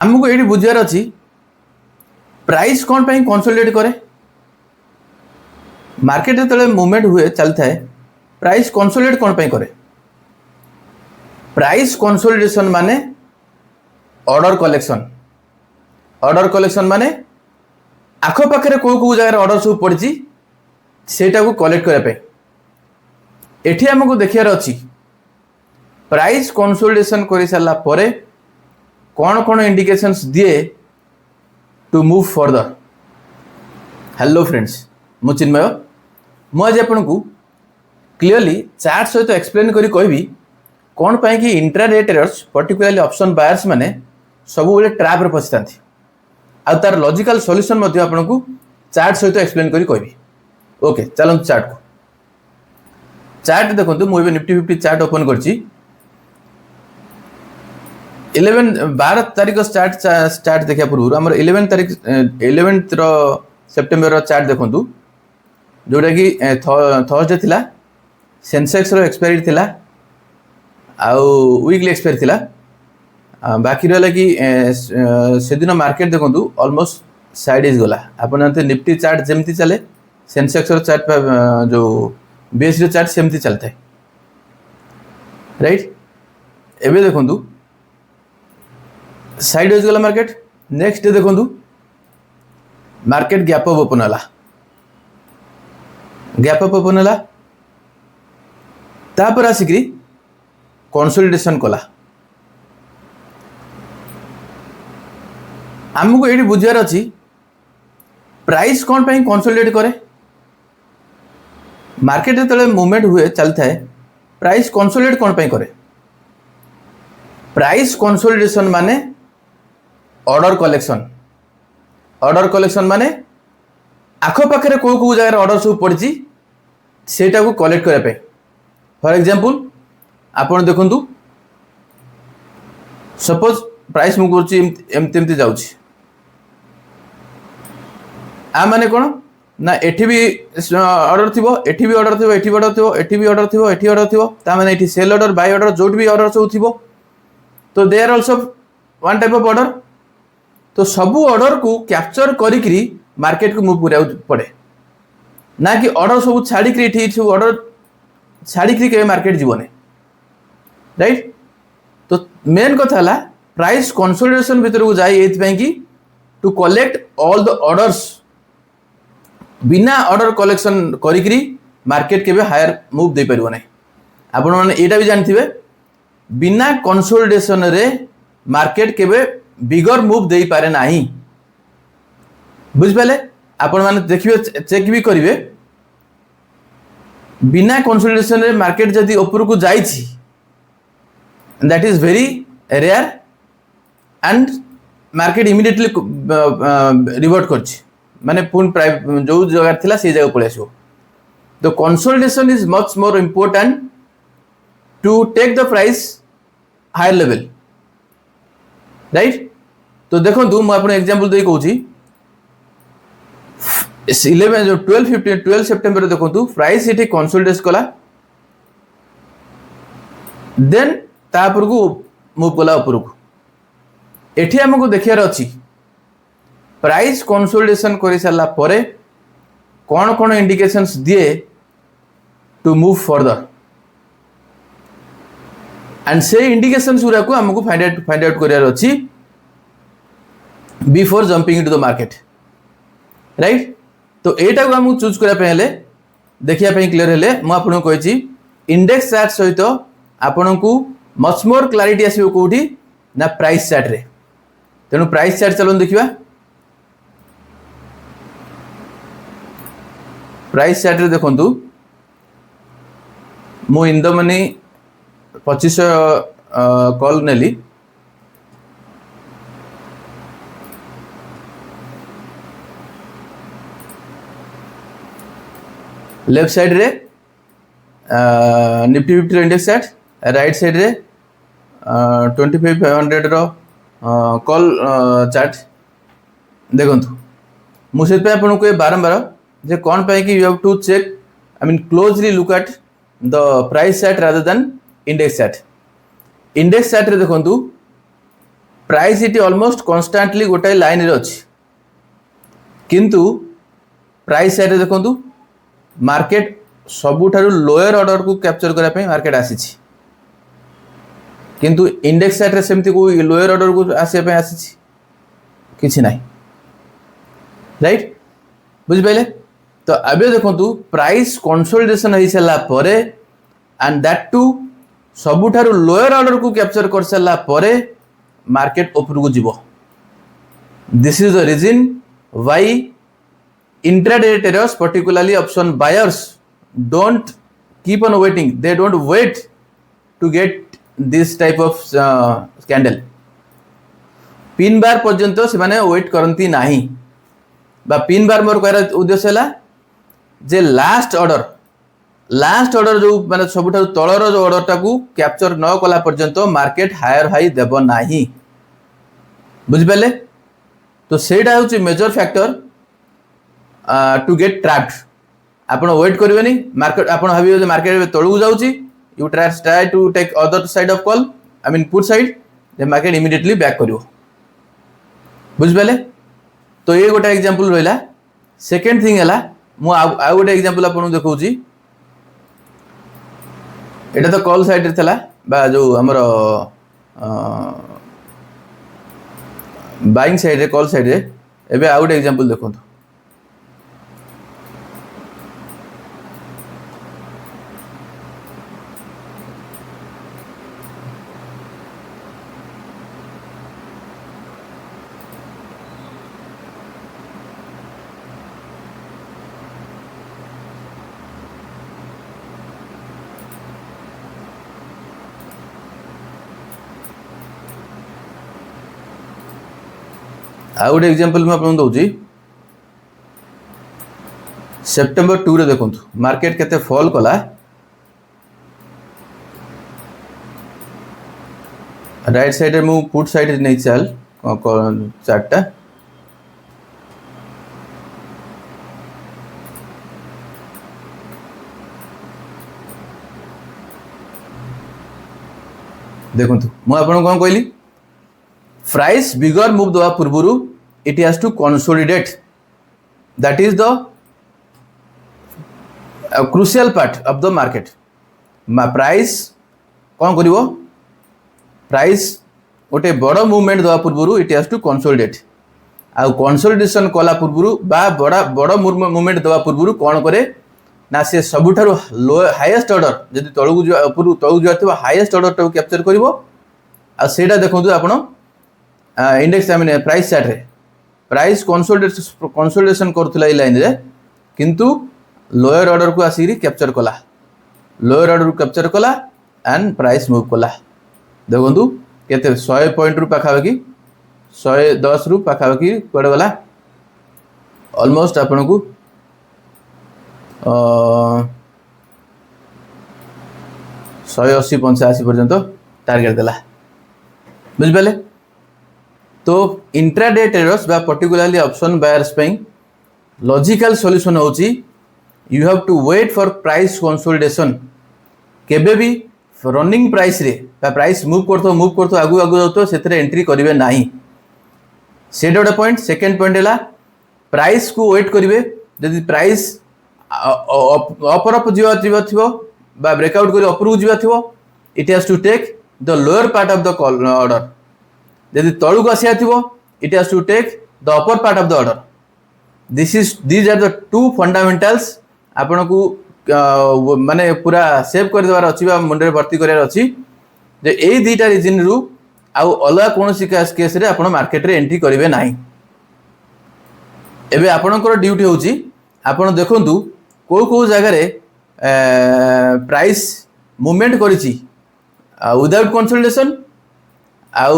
आमको ये बुझार अच्छी प्राइस कौन पे कंसोलिडेट करे मार्केट जो मूवमेंट हुए चलता है प्राइस कंसोलिडेट कौन पे करे प्राइस कंसोलिडेशन माने ऑर्डर कलेक्शन माने आख पाखे कौ कौ जगह ऑर्डर सब पड़ी सेटा को कलेक्ट करने एठी हमको देखार अच्छी प्राइस कंसोलिडेशन कर सारा पर कौन कौन इंडिकेशंस दिए to move further. Hello friends मु चिन्मय मुझे आपन को क्लीयरली चार्ट सहित एक्सप्लेन करी कहबी कौन पाई कि intraday traders particularly option buyers माने सब बेले ट्रैप रे फसी थांती आ तार लॉजिकल सॉल्यूशन मध्ये आपन को चार्ट सहित एक्सप्लेन करी कहबी। ओके चलंतु चार्ट देखंतु मु एबे निफ्टी 50 चार्ट ओपन करछि 12 तारीख स्टार्ट देखा पूर्व आम 11 सेप्टेम्बर चार्ट देखु जोटा कि थर्सडे थिला सेंसेक्स रो एक्सपायरी थिला आउ वीकली एक्सपायरी थिला बाकी रहला कि से दिन मार्केट देखु ऑलमोस्ट साइड गला आपन जानते निफ्टी चार्ट जेमती चले सेंसेक्स रो चार्ट जो बेस रो चार्ट सेमती चलता है राइट। एबे देखु साइड गला मार्केट नेक्स्ट डे देखु मार्केट गैप अप ओपन है तापर आसिक कंसोलिडेशन कला आमको ये बुझार अच्छी प्राइस कौन पे कंसोलिडेट करे मार्केट जो मूवमेंट हुए चलता है प्राइस कंसोलिडेट कौन पे करे प्राइस कंसोलिडेशन माने ऑर्डर कलेक्शन माने आख पाखे कौ कौ जगह ऑर्डर सब पड़ी सेटा को कलेक्ट करने फॉर एग्जांपल आपन देखंतु सपोज प्राइस मु करछि एमती जाउछि आ माने कोन ना एठी भी ऑर्डर थिबो एठी भी ऑर्डर थिबो एठी भी ऑर्डर थिबो एठी भी ऑर्डर थिबो एठी ऑर्डर थिबो ता माने एठी सेल ऑर्डर बाय ऑर्डर जोट भी ऑर्डर सब थिबो तो they are also one type of order तो सबू ऑर्डर को कैप्चर करी मार्केट को मूव करा पड़े ना कि ऑर्डर सब छाड़ी ऑर्डर छाड़ी के मार्केट जीवन राइट। तो मेन कथा है प्राइस कंसोलिडेशन भीतर को जाए कि to collect all the orders बिना ऑर्डर कलेक्शन करी मार्केट के हायर मूव दे पारिबो नै आपण माने एटा भी जानथिबे बिना कंसोलिडेशन रे मार्केट केबे बिगर मूव दे पारे नाही बुझ पाले आपण माने देखिबे चेक भी करिवे बिना कंसोलिडेशन रे मार्केट जदी ऊपर को जाई छी that is very rare and market immediately revert करछि माने पुन प्राइस जो जगह थिला से जगह पळे आसो तो consolidation is much more important to take the price higher level right. तो देखो मुझे आपको एग्जांपल दे कहूँ 11 जो 12 सेप्टेम्बर देखो प्राइस ये कंसोलिडेट कला देन तापर को मूव कला ऊपर को एठी हमको देखार अच्छी प्राइस कंसोलिडेशन कर सारा पर कौन कौन इंडिकेशंस दिए टू मूव फर्दर एंड से इंडिकेशंस गुरा को हमको फाइंड आउट करार अच्छी before jumping into the market right. तो एटा को हमको चूज करा पहले देखिया पे क्लियर हेले मु आपन को कहिछि इंडेक्स चार्ट सहित आपन को मच मोर क्लैरिटी आसीबो कोठी ना प्राइस चार्ट रे तेनु प्राइस चार्ट चलन देखिबा प्राइस चार्ट रे देखंतु मु इन द मनी 2500 कॉल नेली लेफ्ट साइड रे Nifty 50 index chart right side रे 25500 रो कॉल चार्ट देखंतु मुझे आपन को बारंबार जे कौन पाए कि you have to check I mean closely look at the price chart rather than index chart रे देखंतु प्राइस इट ऑलमोस्ट कन्स्टांटली गोटाए लाइन रे अछि किंतु प्राइस साइड देखो मार्केट सबुठारु लोअर ऑर्डर को कैप्चर करने पे मार्केट आसी किंतु इंडेक्स साइड रे सेमती को लोअर ऑर्डर को आसे पे आसी किछि नाही राइट बुझ पाइले। तो अबे देखो प्राइस कंसोलिडेशन हो सारा परे एंड दैट टू सबुठारु लोअर ऑर्डर को कैप्चर कर सारा परे मार्केट ऊपर को जीवो। This is the reason why intraday traders particularly option buyers don't keep on waiting, they don't wait to get this type of candle pin bar पर्यंत से माने वेट करती नहीं बा पिन बार मोर कहर उद्देश्य है जे लास्ट ऑर्डर जो माने सबुठारु तलर जो ऑर्डर टाकू कैप्चर न कला पर्यंत मार्केट हायर हाई देव नाही बुझ पाले। तो सेटा होची major factor to get trapped. आपण वेट करिवेनी मार्केट आपण भाबियो जे मार्केट तळू जाउची you try to take other side of call I mean put side the market immediately back करिवो बुझ पाले। तो ये गोटे एग्जांपल रहिला। सेकंड थिंग हला मु आ गोटे एग्जांपल आपण देखौची एटा तो कॉल साइड रे थला बा जो हमर बाइंग साइड रे कॉल साइड रे एबे आ गोटे एग्जांपल देखंतु आ गोटे एग्जांपल मैं आपको दूसरी सेप्टेम्बर 2 रे देखो मार्केट केते फॉल कला राइट साइड रे मु पुट साइड नहीं चल चार्टा देखो मु आपन कोन कहली प्राइस बिगर मूव दवा पूर्व it has to consolidate, that is the crucial part of the market। Price कौन करिवो प्राइस गोटे बड़ मूवमेंट दवा पूर्व it has to consolidate आ कंसोलिडेशन कला पूर्व बा बड़ मूवमेंट दवा पूर्व कौन करे ना से सबुठारु लो हाईएस्ट ऑर्डर जदि तळु ऊपर तळु जाथिबा हाईएस्ट ऑर्डर टाको कैप्चर करिवो आ सेटा देखंतु आपण index I mean price chart रे प्राइस कंसोलिडेशन करथला ई लाइन रे किंतु लोअर ऑर्डर को आसी कैप्चर कला लोअर ऑर्डर को कैप्चर कला एंड प्राइस मूव कला देखंतु केते 100 पॉइंट रु पाखाबाकी 110 रु पाखाबाकी कोड गला ऑलमोस्ट आपन को 180 85 पर्यंत टारगेट देला बुझ पाले। तो इंट्राडे ट्रेडर्स बा पर्टिकुलरली ऑप्शन बायर्स पे लॉजिकल सॉल्यूशन होची you have to wait for price consolidation केबे भी रनिंग प्राइस रे बा प्राइस मूव करतो आगु आगु जातो सेतरे एंट्री करिवे नाही सेट गोटे पॉइंट। सेकंड पॉइंट है प्राइस को वेट करिवे यदि प्राइस अपर अप जीवा थिबो बा ब्रेकआउट करी अपर को जीवा थिबो it has to take the lower part of the call order यदि तळु को आसिया थिबो it has to take the upper part of the order. These are the two fundamentals आपन को माने पूरा सेव कर देवार अछि बा मुंडे भर्ती करियार अछि जे एई दीटा रीजन रु आउ अलग कोनोसी केस रे आपन मार्केट रे एंट्री करिवे नाही। एबे आपनकर ड्यूटी होची आपन देखंतु को जगह रे प्राइस मूवमेंट करिछि विदाउट कंसोलिडेशन आउ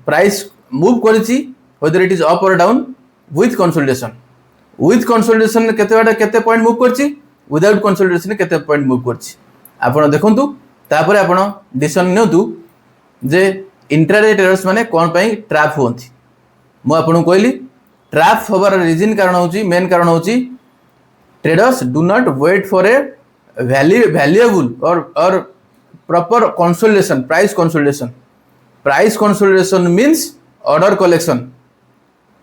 प्राइस मूव करिछि whether it is up or down with consolidation केते पॉइंट मूव करछि विदाउट कंसोलिडेशन केते पॉइंट मूव करछि आपण देखंतु तापर आपण डिसीजन नेउतु जे इंट्राडे ट्रेडर्स माने कोन पई ट्रैप होंती। मु आपन कहली ट्रैप होबार रीजन कारण होची मेन कारण होची traders do not wait for a valuable or proper consolidation price consolidation price consolidation means order collection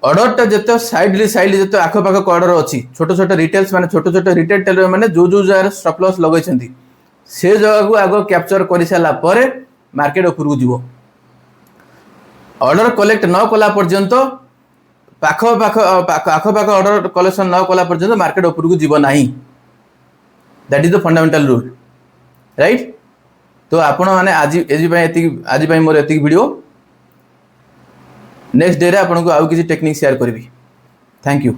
ऑर्डरटा जिते साइड जिते आखपाख ऑर्डर अच्छी छोट छोट रिटेल्स माने छोट छोट रिटेल टेलर माने जो जगह स्टॉप लॉस लगेछंती से जगह को आगो कैप्चर कर सारा पर मार्केट ऊपर को जीवो ऑर्डर कलेक्ट न कला पर्यंत आखपाख ऑर्डर कलेक्शन न कला पर्यंत मार्केट ऊपर को जीव नाही that is the fundamental rule right. तो आपण माने आज मोर एति वीडियो नेक्स्ट डे रे आपन को आउ किसी टेक्निक शेयर करबी। Thank you.